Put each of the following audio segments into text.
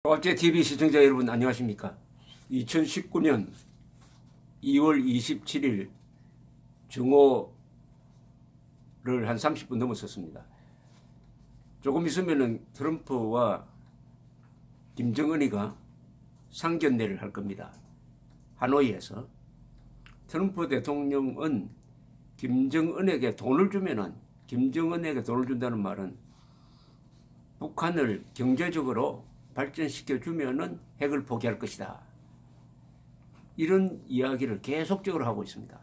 어째 TV 시청자 여러분 안녕하십니까? 2019년 2월 27일 정오를 한 30분 넘었었습니다. 조금 있으면은 트럼프와 김정은이가 상견례를 할 겁니다. 하노이에서. 트럼프 대통령은 김정은에게 돈을 주면은, 김정은에게 돈을 준다는 말은 북한을 경제적으로 발전시켜 주면은 핵을 포기할 것이다. 이런 이야기를 계속적으로 하고 있습니다.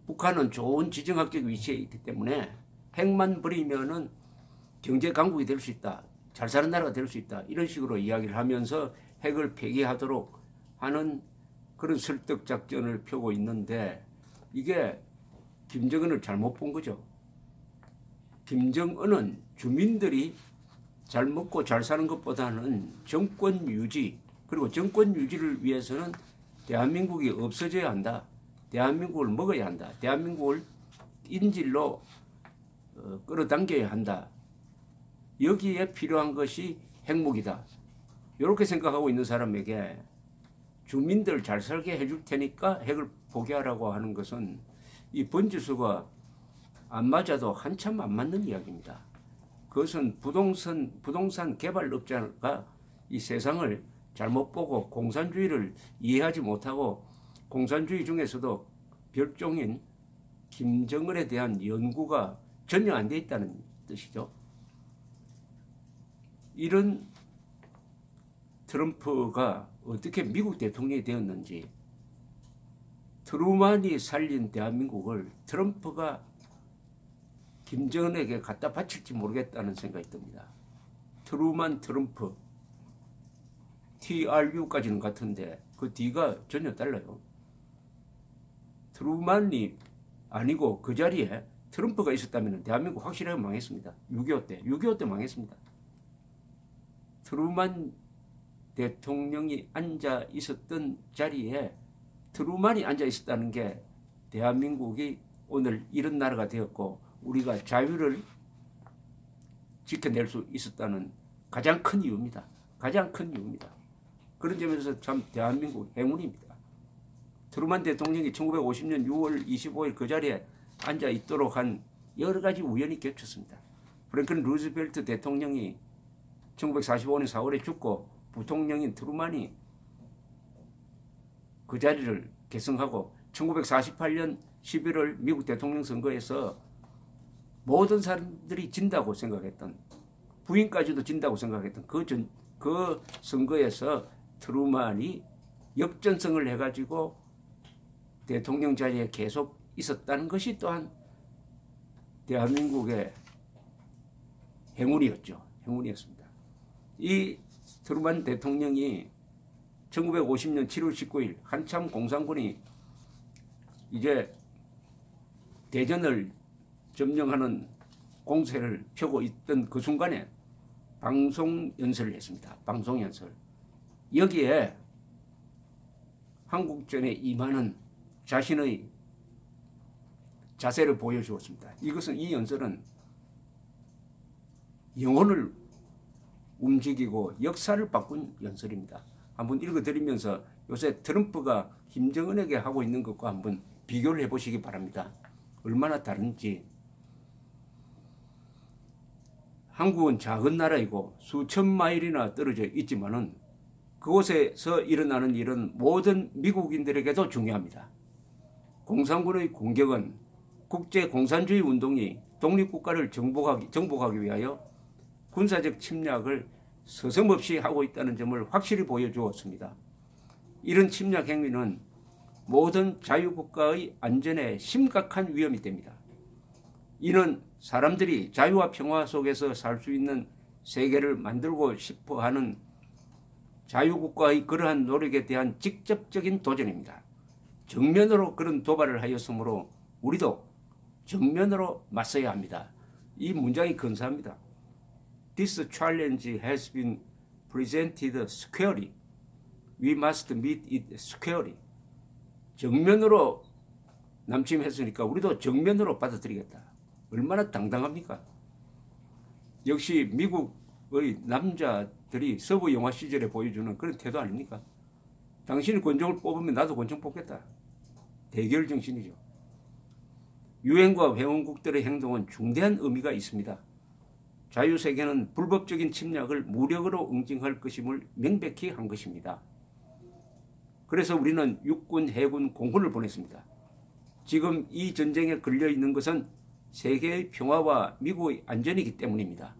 북한은 좋은 지정학적 위치에 있기 때문에 핵만 버리면은 경제 강국이 될 수 있다. 잘 사는 나라가 될 수 있다. 이런 식으로 이야기를 하면서 핵을 폐기하도록 하는 그런 설득 작전을 펴고 있는데, 이게 김정은을 잘못 본 거죠. 김정은은 주민들이 잘 먹고 잘 사는 것보다는 정권 유지, 그리고 정권 유지를 위해서는 대한민국이 없어져야 한다. 대한민국을 먹어야 한다. 대한민국을 인질로 끌어당겨야 한다. 여기에 필요한 것이 핵무기다. 이렇게 생각하고 있는 사람에게 주민들 잘 살게 해줄 테니까 핵을 포기하라고 하는 것은 이 번지수가 안 맞아도 한참 안 맞는 이야기입니다. 그것은 부동산 개발업자가 이 세상을 잘못 보고 공산주의를 이해하지 못하고 공산주의 중에서도 별종인 김정은에 대한 연구가 전혀 안 돼 있다는 뜻이죠. 이런 트럼프가 어떻게 미국 대통령이 되었는지, 트루만이 살린 대한민국을 트럼프가 김정은에게 갖다 바칠지 모르겠다는 생각이 듭니다. 트루만, 트럼프, TRU까지는 같은데 그 D가 전혀 달라요. 트루만이 아니고 그 자리에 트럼프가 있었다면 대한민국 확실하게 망했습니다. 6.25 때 망했습니다. 트루만 대통령이 앉아 있었던 자리에 트루만이 앉아 있었다는 게 대한민국이 오늘 이런 나라가 되었고 우리가 자유를 지켜낼 수 있었다는 가장 큰 이유입니다. 가장 큰 이유입니다. 그런 점에서 참 대한민국 행운입니다. 트루만 대통령이 1950년 6월 25일 그 자리에 앉아 있도록 한 여러 가지 우연이 겹쳤습니다. 프랭클린 루즈벨트 대통령이 1945년 4월에 죽고 부통령인 트루만이 그 자리를 계승하고 1948년 11월 미국 대통령 선거에서 모든 사람들이 진다고 생각했던, 부인까지도 진다고 생각했던 그 선거에서 트루만이 역전승을 해가지고 대통령 자리에 계속 있었다는 것이 또한 대한민국의 행운이었죠. 행운이었습니다. 이 트루만 대통령이 1950년 7월 19일 한참 공산군이 이제 대전을 점령하는 공세를 펴고 있던 그 순간에 방송연설을 했습니다. 방송연설. 여기에 한국전에 임하는 자신의 자세를 보여주었습니다. 이 연설은 영혼을 움직이고 역사를 바꾼 연설입니다. 한번 읽어드리면서 요새 트럼프가 김정은에게 하고 있는 것과 한번 비교를 해보시기 바랍니다. 얼마나 다른지. 한국은 작은 나라이고 수천 마일이나 떨어져 있지만은 그곳에서 일어나는 일은 모든 미국인들에게도 중요합니다. 공산군의 공격은 국제 공산주의 운동이 독립국가를 정복하기 위하여 군사적 침략을 서슴없이 하고 있다는 점을 확실히 보여주었습니다. 이런 침략 행위는 모든 자유국가의 안전에 심각한 위험이 됩니다. 이는 사람들이 자유와 평화 속에서 살 수 있는 세계를 만들고 싶어 하는 자유국가의 그러한 노력에 대한 직접적인 도전입니다. 정면으로 그런 도발을 하였으므로 우리도 정면으로 맞서야 합니다. 이 문장이 근사합니다. This challenge has been presented squarely. We must meet it squarely. 정면으로 남침했으니까 우리도 정면으로 받아들이겠다. 얼마나 당당합니까? 역시 미국 남자들이 서부 영화 시절에 보여주는 그런 태도 아닙니까? 당신이 권총을 뽑으면 나도 권총 뽑겠다. 대결 정신이죠. 유엔과 회원국들의 행동은 중대한 의미가 있습니다. 자유세계는 불법적인 침략을 무력으로 응징할 것임을 명백히 한 것입니다. 그래서 우리는 육군, 해군, 공군을 보냈습니다. 지금 이 전쟁에 걸려있는 것은 세계의 평화와 미국의 안전이기 때문입니다.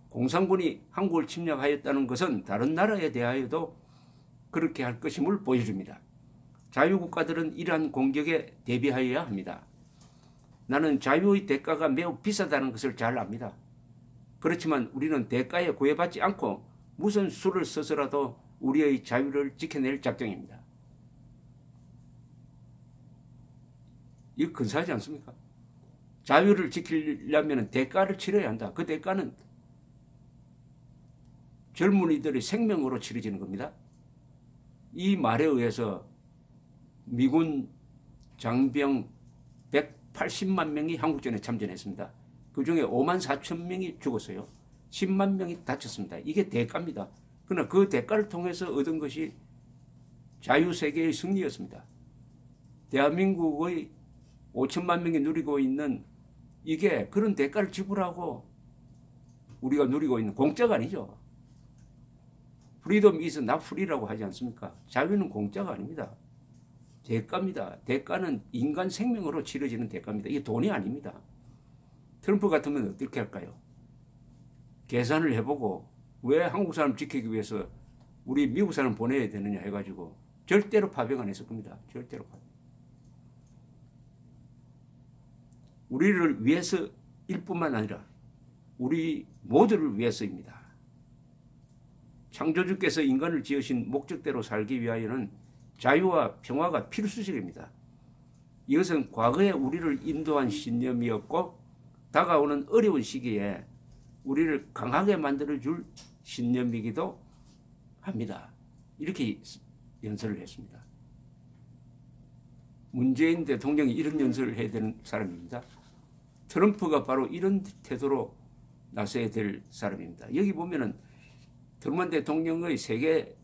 공산군이 한국을 침략하였다는 것은 다른 나라에 대하여도 그렇게 할 것임을 보여줍니다. 자유국가들은 이러한 공격에 대비하여야 합니다. 나는 자유의 대가가 매우 비싸다는 것을 잘 압니다. 그렇지만 우리는 대가에 구애받지 않고 무슨 수를 써서라도 우리의 자유를 지켜낼 작정입니다. 이거 근사하지 않습니까? 자유를 지키려면 대가를 치러야 한다. 그 대가는 젊은이들의 생명으로 치러지는 겁니다. 이 말에 의해서 미군 장병 180만 명이 한국전에 참전했습니다. 그중에 5만 4천 명이 죽었어요. 10만 명이 다쳤습니다. 이게 대가입니다. 그러나 그 대가를 통해서 얻은 것이 자유세계의 승리였습니다. 대한민국의 5천만 명이 누리고 있는 이게 그런 대가를 지불하고 우리가 누리고 있는 공짜가 아니죠. Freedom is not free라고 하지 않습니까? 자유는 공짜가 아닙니다. 대가입니다. 대가는 인간 생명으로 치러지는 대가입니다. 이게 돈이 아닙니다. 트럼프 같으면 어떻게 할까요? 계산을 해보고 왜 한국 사람 지키기 위해서 우리 미국 사람 보내야 되느냐 해가지고 절대로 파병 안 했을 겁니다. 절대로 파병. 우리를 위해서일 뿐만 아니라 우리 모두를 위해서입니다. 창조주께서 인간을 지으신 목적대로 살기 위하여는 자유와 평화가 필수적입니다. 이것은 과거에 우리를 인도한 신념이었고 다가오는 어려운 시기에 우리를 강하게 만들어줄 신념이기도 합니다. 이렇게 연설을 했습니다. 문재인 대통령이 이런 연설을 해야 되는 사람입니다. 트럼프가 바로 이런 태도로 나서야 될 사람입니다. 여기 보면은 트루먼 대통령의 세계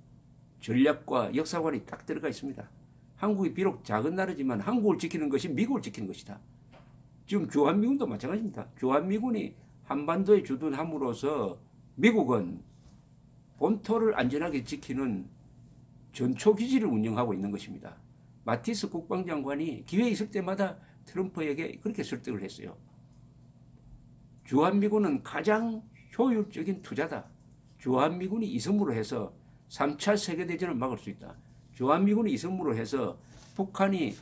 전략과 역사관이 딱 들어가 있습니다. 한국이 비록 작은 나라지만 한국을 지키는 것이 미국을 지키는 것이다. 지금 주한미군도 마찬가지입니다. 주한미군이 한반도에 주둔함으로써 미국은 본토를 안전하게 지키는 전초기지를 운영하고 있는 것입니다. 마티스 국방장관이 기회 있을 때마다 트럼프에게 그렇게 설득을 했어요. 주한미군은 가장 효율적인 투자다. 주한미군이 있음으로 해서 3차 세계대전을 막을 수 있다. 주한미군이 있음으로 해서 북한이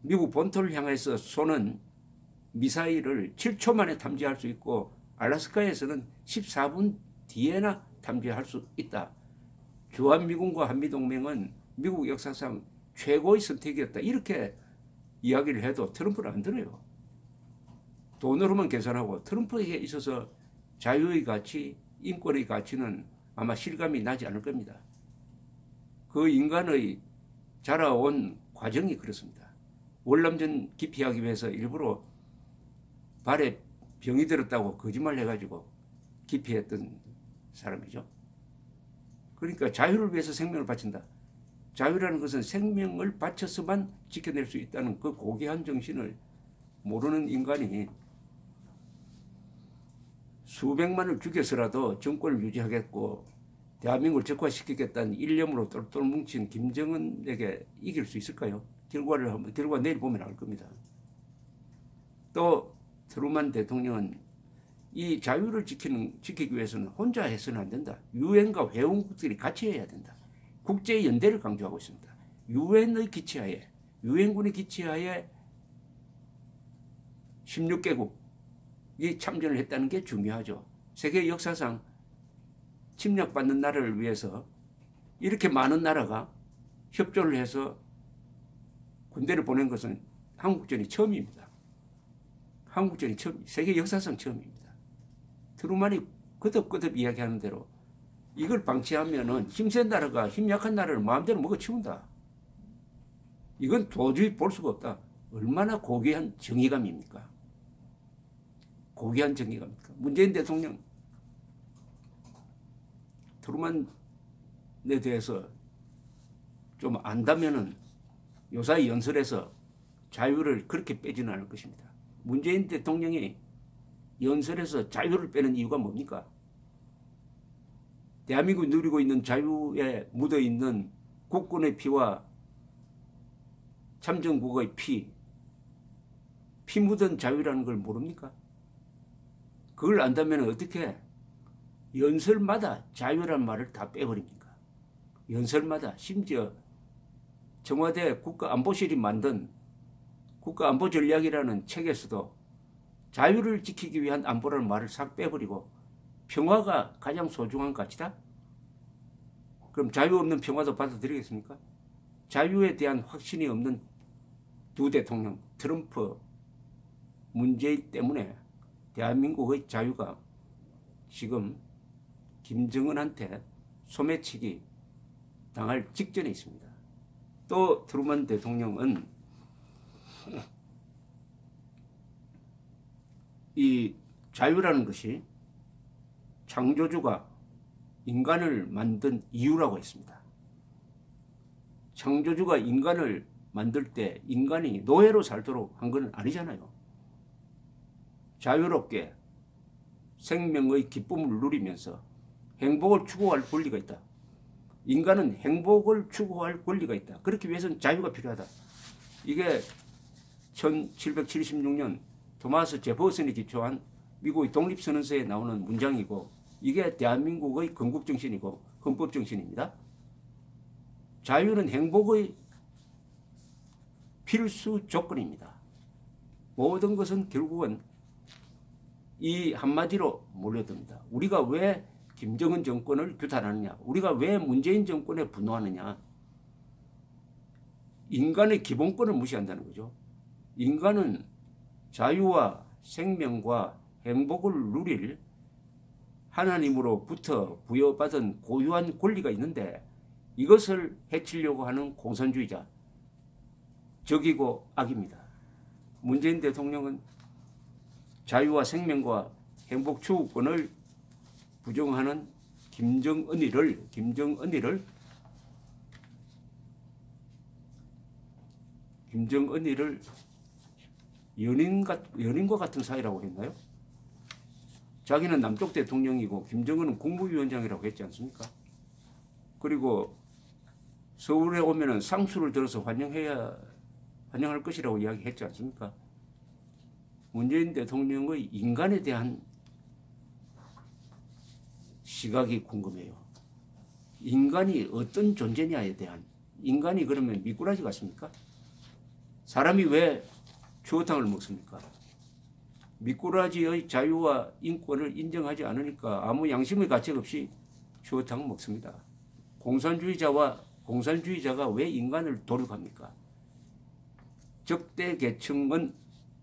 미국 본토를 향해서 쏘는 미사일을 7초 만에 탐지할 수 있고 알래스카에서는 14분 뒤에나 탐지할 수 있다. 주한미군과 한미동맹은 미국 역사상 최고의 선택이었다. 이렇게 이야기를 해도 트럼프는 안 들어요. 돈으로만 계산하고 트럼프에게 있어서 자유의 가치, 인권의 가치는 아마 실감이 나지 않을 겁니다. 그 인간의 자라온 과정이 그렇습니다. 월남전 기피하기 위해서 일부러 발에 병이 들었다고 거짓말 해가지고 기피했던 사람이죠. 그러니까 자유를 위해서 생명을 바친다. 자유라는 것은 생명을 바쳐서만 지켜낼 수 있다는 그 고귀한 정신을 모르는 인간이 수백만을 죽여서라도 정권을 유지하겠고 대한민국을 적화시키겠다는 일념으로 똘똘 뭉친 김정은에게 이길 수 있을까요? 결과 내일 보면 알 겁니다. 또 트루먼 대통령은 이 자유를 지키기 위해서는 혼자 해서는 안 된다. 유엔과 회원국들이 같이 해야 된다. 국제 연대를 강조하고 있습니다. 유엔의 기치하에, 유엔군의 기치하에 16개국이 참전을 했다는 게 중요하죠. 세계 역사상 침략받는 나라를 위해서 이렇게 많은 나라가 협조를 해서 군대를 보낸 것은 한국전이 처음입니다. 한국전이 처음, 세계 역사상 처음입니다. 트루먼이 거듭거듭 이야기하는 대로 이걸 방치하면은 힘센 나라가 힘 약한 나라를 마음대로 먹어치운다. 이건 도저히 볼 수가 없다. 얼마나 고귀한 정의감입니까? 고귀한 정의감입니까? 문재인 대통령 트루만에 대해서 좀 안다면은 요사이 연설에서 자유를 그렇게 빼지는 않을 것입니다. 문재인 대통령이 연설에서 자유를 빼는 이유가 뭡니까? 대한민국이 누리고 있는 자유에 묻어있는 국군의 피와 참전국의 피 묻은 자유라는 걸 모릅니까? 그걸 안다면 어떻게 연설마다 자유란 말을 다 빼버립니까? 연설마다 심지어 청와대 국가안보실이 만든 국가안보전략이라는 책에서도 자유를 지키기 위한 안보라는 말을 싹 빼버리고 평화가 가장 소중한 가치다? 그럼 자유 없는 평화도 받아들이겠습니까? 자유에 대한 확신이 없는 두 대통령, 트럼프, 문재인 때문에 대한민국의 자유가 지금 김정은한테 소매치기 당할 직전에 있습니다. 또 트루먼 대통령은 이 자유라는 것이 창조주가 인간을 만든 이유라고 했습니다. 창조주가 인간을 만들 때 인간이 노예로 살도록 한 건 아니잖아요. 자유롭게 생명의 기쁨을 누리면서 행복을 추구할 권리가 있다. 인간은 행복을 추구할 권리가 있다. 그렇기 위해서는 자유가 필요하다. 이게 1776년 토마스 제퍼슨이 기초한 미국의 독립선언서에 나오는 문장이고 이게 대한민국의 건국정신이고 헌법정신입니다. 자유는 행복의 필수 조건입니다. 모든 것은 결국은 이 한마디로 몰려듭니다. 우리가 왜 김정은 정권을 규탄하느냐? 우리가 왜 문재인 정권에 분노하느냐? 인간의 기본권을 무시한다는 거죠. 인간은 자유와 생명과 행복을 누릴 하나님으로부터 부여받은 고유한 권리가 있는데 이것을 해치려고 하는 공산주의자, 적이고 악입니다. 문재인 대통령은 자유와 생명과 행복 추구권을 부정하는 김정은이를 연인과 같은 사이라고 했나요? 자기는 남쪽 대통령이고 김정은은 국무위원장이라고 했지 않습니까? 그리고 서울에 오면은 쌍수를 들어서 환영할 것이라고 이야기했지 않습니까? 문재인 대통령의 인간에 대한 시각이 궁금해요. 인간이 어떤 존재냐에 대한, 인간이 그러면 미꾸라지 같습니까? 사람이 왜 추어탕을 먹습니까? 미꾸라지의 자유와 인권을 인정하지 않으니까 아무 양심의 가책 없이 추어탕을 먹습니다. 공산주의자가 왜 인간을 도륙합니까? 적대 계층은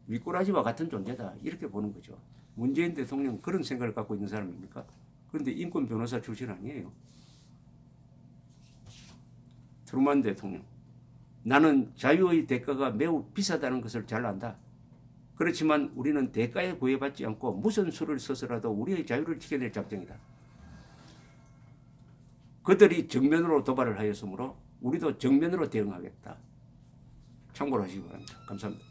미꾸라지와 같은 존재다. 이렇게 보는 거죠. 문재인 대통령 그런 생각을 갖고 있는 사람입니까? 그런데 인권 변호사 출신 아니에요. 트루먼 대통령. 나는 자유의 대가가 매우 비싸다는 것을 잘 안다. 그렇지만 우리는 대가에 구애받지 않고 무슨 수를 써서라도 우리의 자유를 지켜낼 작정이다. 그들이 정면으로 도발을 하였으므로 우리도 정면으로 대응하겠다. 참고로 하시기 바랍니다. 감사합니다.